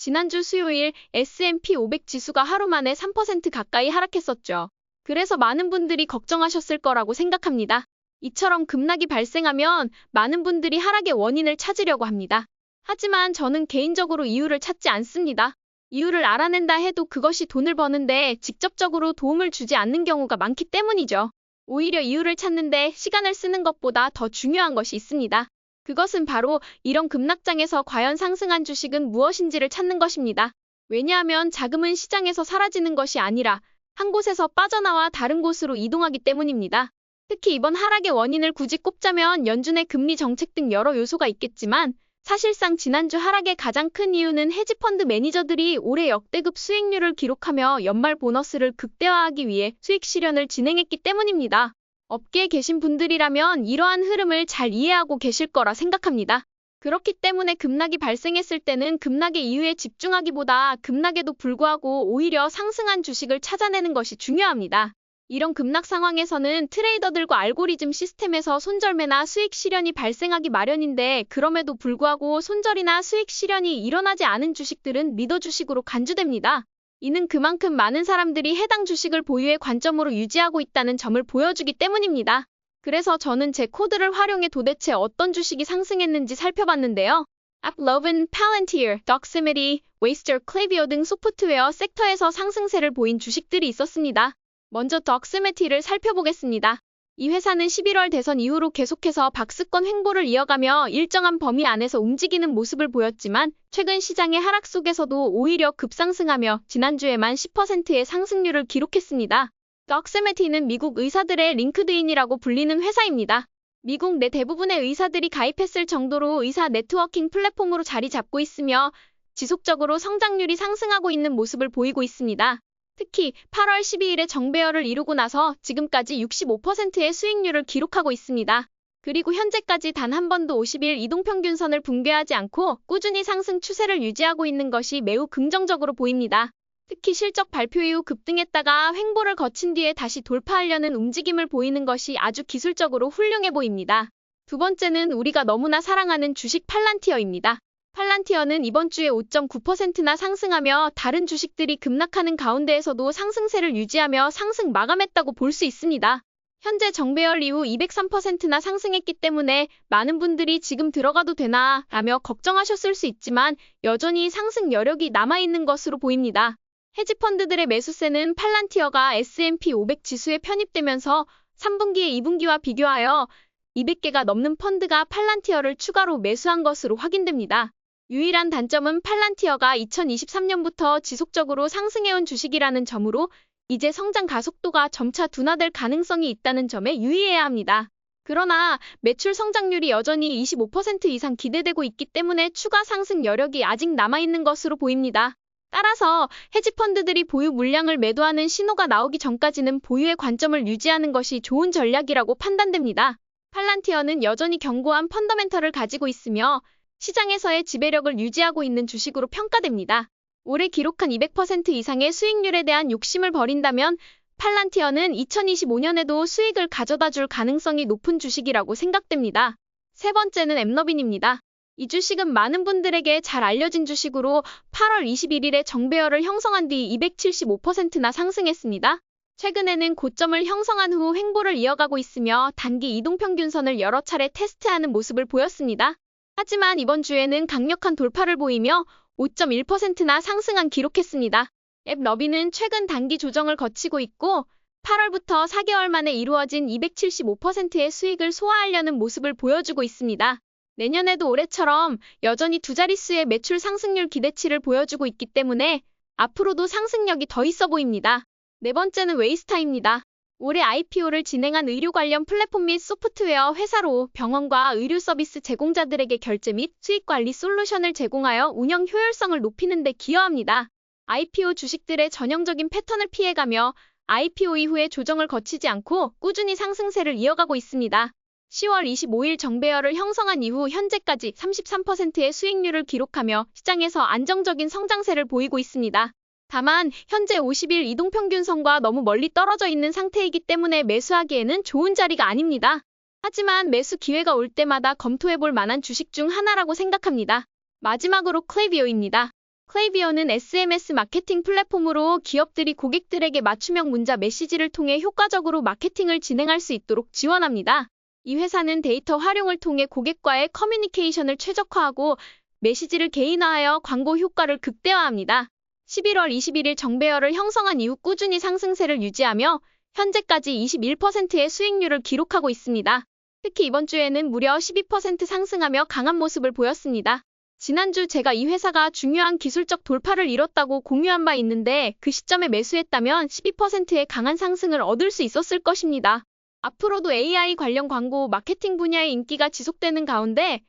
지난주 수요일 S&P 500 지수가 하루 만에 3% 가까이 하락했었죠. 그래서 많은 분들이 걱정하셨을 거라고 생각합니다. 이처럼 급락이 발생하면 많은 분들이 하락의 원인을 찾으려고 합니다. 하지만 저는 개인적으로 이유를 찾지 않습니다. 이유를 알아낸다 해도 그것이 돈을 버는데 직접적으로 도움을 주지 않는 경우가 많기 때문이죠. 오히려 이유를 찾는데 시간을 쓰는 것보다 더 중요한 것이 있습니다. 그것은 바로 이런 급락장에서 과연 상승한 주식은 무엇인지를 찾는 것입니다. 왜냐하면 자금은 시장에서 사라지는 것이 아니라 한 곳에서 빠져나와 다른 곳으로 이동하기 때문입니다. 특히 이번 하락의 원인을 굳이 꼽자면 연준의 금리 정책 등 여러 요소가 있겠지만 사실상 지난주 하락의 가장 큰 이유는 헤지펀드 매니저들이 올해 역대급 수익률을 기록하며 연말 보너스를 극대화하기 위해 수익 실현을 진행했기 때문입니다. 업계에 계신 분들이라면 이러한 흐름을 잘 이해하고 계실 거라 생각합니다. 그렇기 때문에 급락이 발생했을 때는 급락의 이유에 집중하기보다 급락에도 불구하고 오히려 상승한 주식을 찾아내는 것이 중요합니다. 이런 급락 상황에서는 트레이더들과 알고리즘 시스템에서 손절매나 수익 실현이 발생하기 마련인데 그럼에도 불구하고 손절이나 수익 실현이 일어나지 않은 주식들은 리더 주식으로 간주됩니다. 이는 그만큼 많은 사람들이 해당 주식을 보유의 관점으로 유지하고 있다는 점을 보여주기 때문입니다. 그래서 저는 제 코드를 활용해 도대체 어떤 주식이 상승했는지 살펴봤는데요. AppLovin, Palantir, Doximity, Waystar, Klaviyo 등 소프트웨어 섹터에서 상승세를 보인 주식들이 있었습니다. 먼저 Doximity를 살펴보겠습니다. 이 회사는 11월 대선 이후로 계속해서 박스권 횡보를 이어가며 일정한 범위 안에서 움직이는 모습을 보였지만 최근 시장의 하락 속에서도 오히려 급상승하며 지난주에만 10%의 상승률을 기록했습니다. Doximity는 미국 의사들의 링크드인이라고 불리는 회사입니다. 미국 내 대부분의 의사들이 가입했을 정도로 의사 네트워킹 플랫폼으로 자리 잡고 있으며 지속적으로 성장률이 상승하고 있는 모습을 보이고 있습니다. 특히 8월 12일에 정배열을 이루고 나서 지금까지 65%의 수익률을 기록하고 있습니다. 그리고 현재까지 단 한 번도 50일 이동평균선을 붕괴하지 않고 꾸준히 상승 추세를 유지하고 있는 것이 매우 긍정적으로 보입니다. 특히 실적 발표 이후 급등했다가 횡보를 거친 뒤에 다시 돌파하려는 움직임을 보이는 것이 아주 기술적으로 훌륭해 보입니다. 두 번째는 우리가 너무나 사랑하는 주식 팔란티어입니다. 팔란티어는 이번 주에 5.9%나 상승하며 다른 주식들이 급락하는 가운데에서도 상승세를 유지하며 상승 마감했다고 볼 수 있습니다. 현재 정배열 이후 203%나 상승했기 때문에 많은 분들이 지금 들어가도 되나 라며 걱정하셨을 수 있지만 여전히 상승 여력이 남아있는 것으로 보입니다. 헤지펀드들의 매수세는 팔란티어가 S&P 500 지수에 편입되면서 3분기에 2분기와 비교하여 200개가 넘는 펀드가 팔란티어를 추가로 매수한 것으로 확인됩니다. 유일한 단점은 팔란티어가 2023년부터 지속적으로 상승해온 주식이라는 점으로 이제 성장 가속도가 점차 둔화될 가능성이 있다는 점에 유의해야 합니다. 그러나 매출 성장률이 여전히 25% 이상 기대되고 있기 때문에 추가 상승 여력이 아직 남아있는 것으로 보입니다. 따라서 헤지펀드들이 보유 물량을 매도하는 신호가 나오기 전까지는 보유의 관점을 유지하는 것이 좋은 전략이라고 판단됩니다. 팔란티어는 여전히 견고한 펀더멘털을 가지고 있으며 시장에서의 지배력을 유지하고 있는 주식으로 평가됩니다. 올해 기록한 200% 이상의 수익률에 대한 욕심을 버린다면 팔란티어는 2025년에도 수익을 가져다 줄 가능성이 높은 주식이라고 생각됩니다. 세 번째는 앱러빈입니다. 이 주식은 많은 분들에게 잘 알려진 주식으로 8월 21일에 정배열을 형성한 뒤 275%나 상승했습니다. 최근에는 고점을 형성한 후 횡보를 이어가고 있으며 단기 이동평균선을 여러 차례 테스트하는 모습을 보였습니다. 하지만 이번 주에는 강력한 돌파를 보이며 5.1%나 상승한 기록했습니다. 앱러빈은 최근 단기 조정을 거치고 있고 8월부터 4개월 만에 이루어진 275%의 수익을 소화하려는 모습을 보여주고 있습니다. 내년에도 올해처럼 여전히 두 자릿수의 매출 상승률 기대치를 보여주고 있기 때문에 앞으로도 상승력이 더 있어 보입니다. 네 번째는 웨이스타입니다. 올해 IPO를 진행한 의료 관련 플랫폼 및 소프트웨어 회사로 병원과 의료 서비스 제공자들에게 결제 및 수익 관리 솔루션을 제공하여 운영 효율성을 높이는 데 기여합니다. IPO 주식들의 전형적인 패턴을 피해가며 IPO 이후에 조정을 거치지 않고 꾸준히 상승세를 이어가고 있습니다. 10월 25일 정배열을 형성한 이후 현재까지 33%의 수익률을 기록하며 시장에서 안정적인 성장세를 보이고 있습니다. 다만 현재 50일 이동평균선과 너무 멀리 떨어져 있는 상태이기 때문에 매수하기에는 좋은 자리가 아닙니다. 하지만 매수 기회가 올 때마다 검토해볼 만한 주식 중 하나라고 생각합니다. 마지막으로 클레비오입니다. 클레이비어는 SMS 마케팅 플랫폼으로 기업들이 고객들에게 맞춤형 문자 메시지를 통해 효과적으로 마케팅을 진행할 수 있도록 지원합니다. 이 회사는 데이터 활용을 통해 고객과의 커뮤니케이션을 최적화하고 메시지를 개인화하여 광고 효과를 극대화합니다. 11월 21일 정배열을 형성한 이후 꾸준히 상승세를 유지하며 현재까지 21%의 수익률을 기록하고 있습니다. 특히 이번 주에는 무려 12% 상승하며 강한 모습을 보였습니다. 지난주 제가 이 회사가 중요한 기술적 돌파를 이뤘다고 공유한 바 있는데 그 시점에 매수했다면 12%의 강한 상승을 얻을 수 있었을 것입니다. 앞으로도 AI 관련 광고 마케팅 분야의 인기가 지속되는 가운데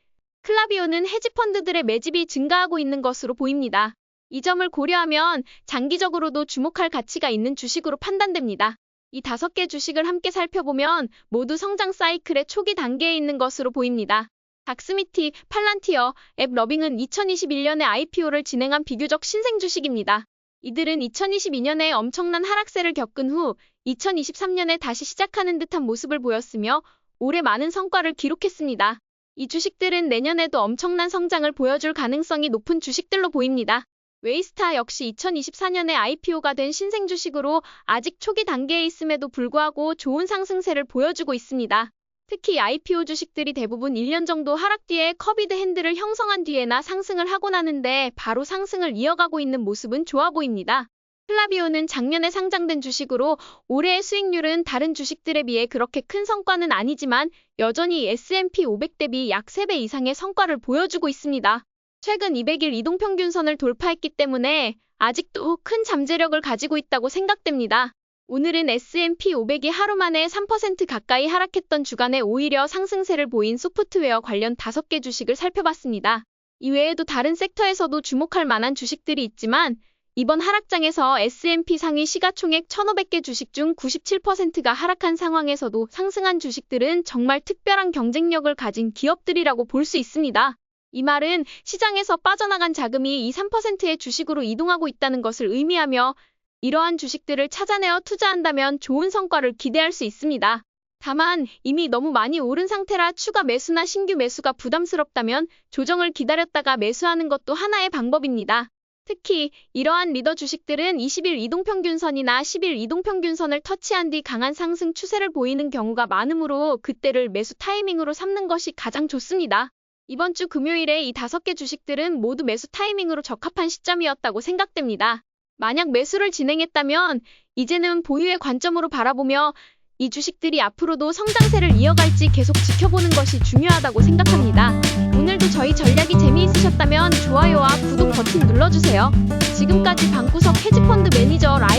클라비오는 헤지펀드들의 매집이 증가하고 있는 것으로 보입니다. 이 점을 고려하면 장기적으로도 주목할 가치가 있는 주식으로 판단됩니다. 이 5개 주식을 함께 살펴보면 모두 성장 사이클의 초기 단계에 있는 것으로 보입니다. 닥스미티, 팔란티어, 앱러빙은 2021년에 IPO를 진행한 비교적 신생 주식입니다. 이들은 2022년에 엄청난 하락세를 겪은 후 2023년에 다시 시작하는 듯한 모습을 보였으며 올해 많은 성과를 기록했습니다. 이 주식들은 내년에도 엄청난 성장을 보여줄 가능성이 높은 주식들로 보입니다. 웨이스타 역시 2024년에 IPO가 된 신생 주식으로 아직 초기 단계에 있음에도 불구하고 좋은 상승세를 보여주고 있습니다. 특히 IPO 주식들이 대부분 1년 정도 하락 뒤에 커비드 핸들을 형성한 뒤에나 상승을 하고 나는데 바로 상승을 이어가고 있는 모습은 좋아 보입니다. 클라비오는 작년에 상장된 주식으로 올해의 수익률은 다른 주식들에 비해 그렇게 큰 성과는 아니지만 여전히 S&P 500 대비 약 3배 이상의 성과를 보여주고 있습니다. 최근 200일 이동평균선을 돌파했기 때문에 아직도 큰 잠재력을 가지고 있다고 생각됩니다. 오늘은 S&P 500이 하루 만에 3% 가까이 하락했던 주간에 오히려 상승세를 보인 소프트웨어 관련 5개 주식을 살펴봤습니다. 이외에도 다른 섹터에서도 주목할 만한 주식들이 있지만 이번 하락장에서 S&P 상위 시가총액 1,500개 주식 중 97%가 하락한 상황에서도 상승한 주식들은 정말 특별한 경쟁력을 가진 기업들이라고 볼 수 있습니다. 이 말은 시장에서 빠져나간 자금이 2, 3%의 주식으로 이동하고 있다는 것을 의미하며 이러한 주식들을 찾아내어 투자한다면 좋은 성과를 기대할 수 있습니다. 다만 이미 너무 많이 오른 상태라 추가 매수나 신규 매수가 부담스럽다면 조정을 기다렸다가 매수하는 것도 하나의 방법입니다. 특히 이러한 리더 주식들은 20일 이동평균선이나 10일 이동평균선을 터치한 뒤 강한 상승 추세를 보이는 경우가 많으므로 그때를 매수 타이밍으로 삼는 것이 가장 좋습니다. 이번 주 금요일에 이 5개 주식들은 모두 매수 타이밍으로 적합한 시점이었다고 생각됩니다. 만약 매수를 진행했다면 이제는 보유의 관점으로 바라보며 이 주식들이 앞으로도 성장세를 이어갈지 계속 지켜보는 것이 중요하다고 생각합니다. 오늘도 저희 전략이 재미있으셨다면 좋아요와 구독 버튼 눌러주세요. 지금까지 방구석 헤지펀드 매니저 라이